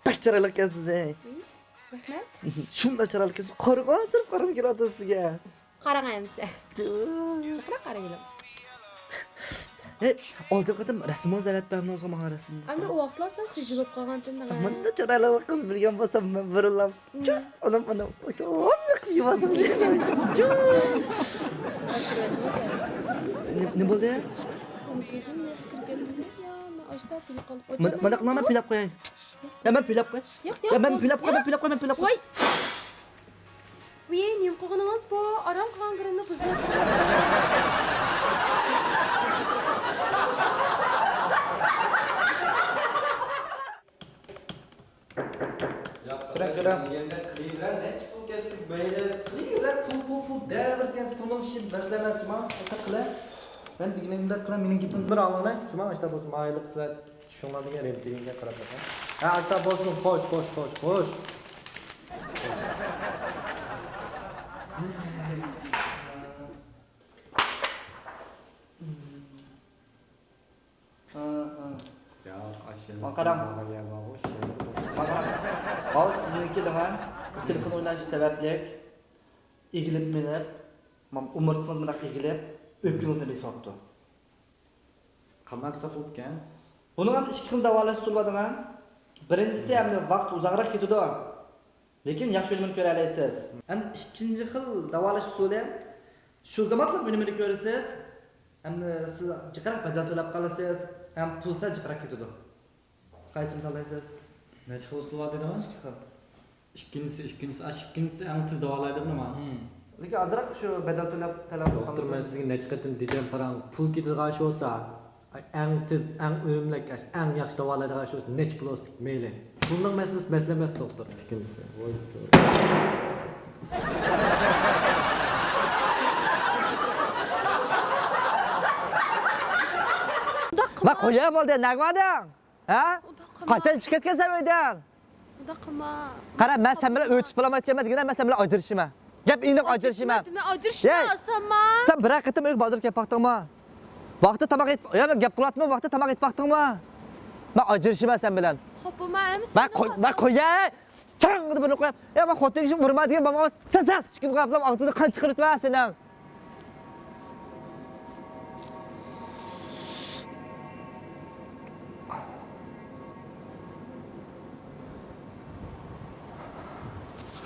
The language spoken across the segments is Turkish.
Pek chiroyli ekansiz. Rahmat. Shunday chiroyli ekansiz. Qarg'on sirib qarab keladi sizga. Qarag'aymiz. Chiqra qaraylik. Oldi qatim rasmimiz zavatdan o'zim rasmimiz. Endi u vaqtlar sen xijib bo'lib qolgandin. Bunda chiroyli qiz bilgan bo'lsam men birillam. Onam ana yuvasam. Ne bo'ldi? Ko'zim neskirgan. Oshda pul qolib. Mana qilma pilab qo'yay. Men pilab qo'y. Yo'q. Men pilab qo'y. Voy. Voy, nim qilganingiz bu? Aram qilgan girimni buzib Kira. Yerda qilinglar, necha pul kesib baylar. Qilinglar, pul davr kes pulning ishini baslamas, cuma, o'ta qila. Men deganimda qila, mening gapim bir olinglar. Cuma, ishda bo'lsa mayliq sizlar tushunadigan reytingga qarab qo'ying. Ha, ishda bo'lsin, xo'sh. Maqaram. Al sizniki degan telefon o'ynash sababli egilib menib, umurtimiz bilan egilib, o'pkimizni besotdi. Qanday qilsa bo'lgan? Buni ham ikki xil davolash usul bor degan. Birinchisi hamda vaqt uzoqroq ketadi. Lekin yaxshi o'limni ko'ra olasiz. Hamda ikkinchi xil davolash usuli shu zamonda o'limni ko'rasiz. Hamda siz jiqroq badal to'lab qolasiz, ham pulsa jiqroq ketadi. Qaysini tanlaysiz? Necha xil usul bor dedingiz? Ikkinchisi eng tez davolaydi nima? Lekin azroq shu badal to'lab talab Doktor, men sizga necha qatim dedim, parang pul ketadigan shu bo'lsa, eng tez, eng o'limli, eng yaxshi davolaydigan shu bo'lsa, necha pul olsak mayli. Bundan masala emas, doktor. Ikkinchisi. Voy. Ma qo'yib bo'ldi, nagmading? Ha? Qachon chiqib ketsan uydan? Unda qilma. Qara, men sen bilan o'tib qolamayotganman degan, men sen bilan ajrashman. Gap inoq ajrashman. Men ajrashmayapman. Sen bir qatim uyga borib kelpaqdingmi? Vaqti tamoq et. Ya men gap qilyapman, vaqti tamoq etpaqdingmi? Men ajrashman sen bilan. Xo'p, bo'lmaymiz. Men qo'yay. Chang deb buni qo'yib. Ya men xotinga urmadigan bo'lmamiz. Sas chiqib qo'yiblar, og'zini qan chiqartma sening.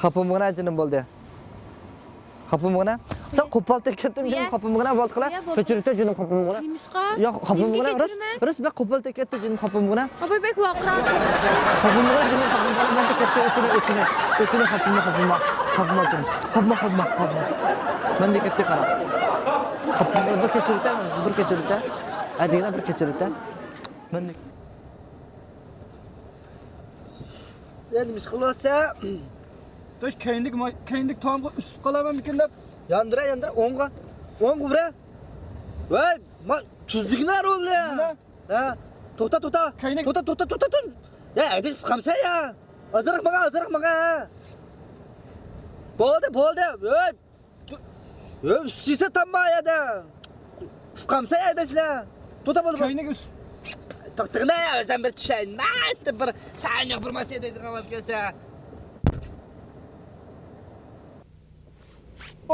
Xapimgina jinim bo'ldi. Xapimgina. Sen qo'pol tekatdim, jinim xapimgina bo'ldi qila. Ko'chiribdi jinim xapimgina. Nimishqa? Yo'q, xapimgina. Ras ben qo'pol tekatdim, jinim xapimgina. Oybek vaqra. Xapimgina jinim xapimgina. Men tekatdi o'tini xapimma jinim. Xapma. Men tekatdi qara. Xapimgina bir kechiribdi. Adigina bir kechiribdi. Men Endi ish qilsa Tosh keyinlik tomga usib qolaman deb. Yandıra, o'ng'a ura. Voy, tuzlikni rolli. Ha, to'xta. To'xta. Ya, aytib qamsa ya. Azroq maga. Bo'ldi. Voy. Sisa tammayada. Qamsa ya deslar. To'xta bo'ldi. Keyinlik us. To'xtag'na, o'zim bir tushayn. Mayda bir tanya bir masjid deydigan bo'lib kelsa.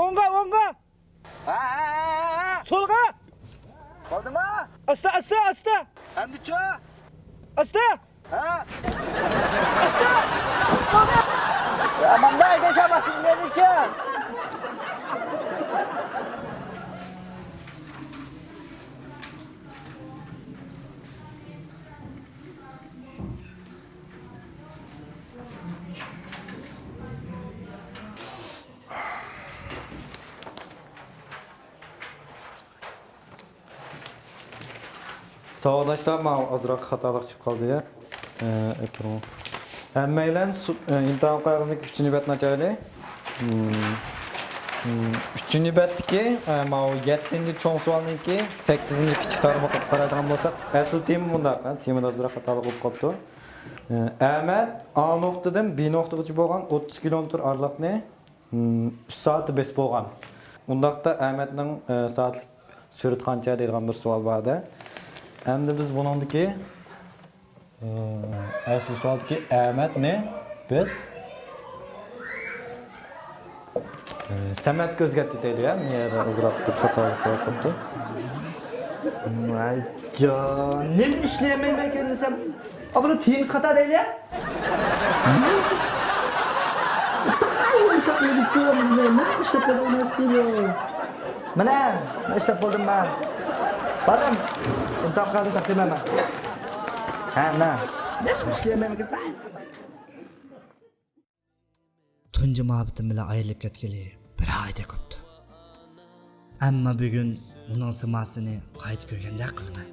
Onga. Ha. Solga. Bo'ldimi? Asta. Endi-chi? Asta. Ha. Asta. Amanda aydasa bashingniki. Savodoshlar, men ozroq xatolik chiqib qoldi-ya. Ekran. Hammanglar imtihon qog'ozining 3-betni ochaylik. 3-betniki, men 7-cho'ng savolniki 8-kichik tarmoqqa qaraydigan bo'lsak, asl tema bunda, temada ozroq xatolik bo'lib qoldi. Ahmad A nuqtadan B nuqtagacha bo'lgan 30 kilometr aralıqni 3 soat bes bo'lgan. Undaqda Ahmadning soatlik surat qancha degan bir savol bordi. Endi biz buningdiki asıl savaldaki Ahmet ne? Biz? Samat gözgertdi deydi ya, miyada ızraq bir xatolik qo'yibdi. Ay can, ne işleyemeyim ekan desem, bunu temiz hata değil ya. İşlep koyduk çoğumuz ne işlep koyduk onu istiyor. Mana, ne işlep koydum ben. Bakın, imtihan kaldım takdim hemen. Ha, ne işleyemeyim kızlar. Tunji muhabbetim bilan ayrilib ketgili bir oyda qopti. Ammo bugun uning simasini qayt ko'rganda qilmay.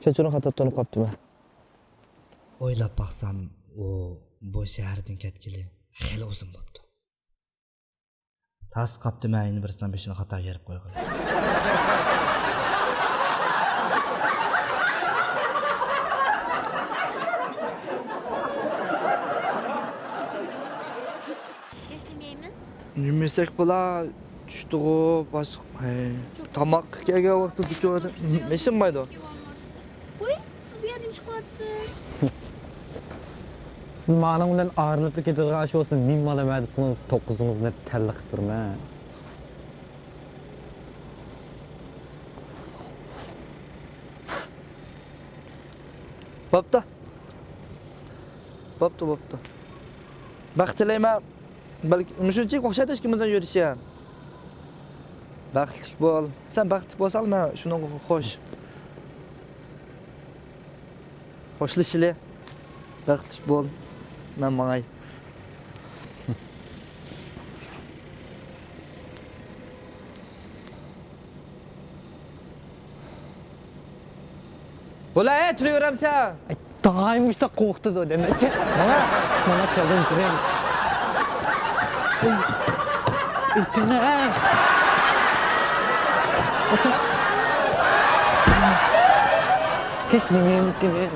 Kechiring, xato to'nib qolibdimi? O'ylab baqsam, u bu shahardan ketgili xeyli uzun bo'libdi. Tas qopdimi, ayni birsan beshini xato yerib qo'ygan. Geçlemeyemeyiz. Yemesek bo'lar, tushdi-ku, boshqa. Tomoq kelgan vaqtda duchoda meshinmaydi. Uy, siz bu yerda chiqyapsiz. Siz ma'lum bilan ayrilib ketadigan shu olsa nim olamadingiz, to'qqizingizni talla qilib turma. Bo'pti. Bo'pti. Baxt tilayman. Balki shunchalik o'xshaydi ikimizdan yurishgan. Baxtli bo'l. Sen baxtli bo'lsang, men shuni xo'sh. Xo'shlashili. Baxtli bo'l. Men mangay. Bo'lay, turaveramsan. Doimishda qo'rqdi denachi. Mana keldim jirim. İçimden. Açın. Kesin yemeğimiz yemeğim.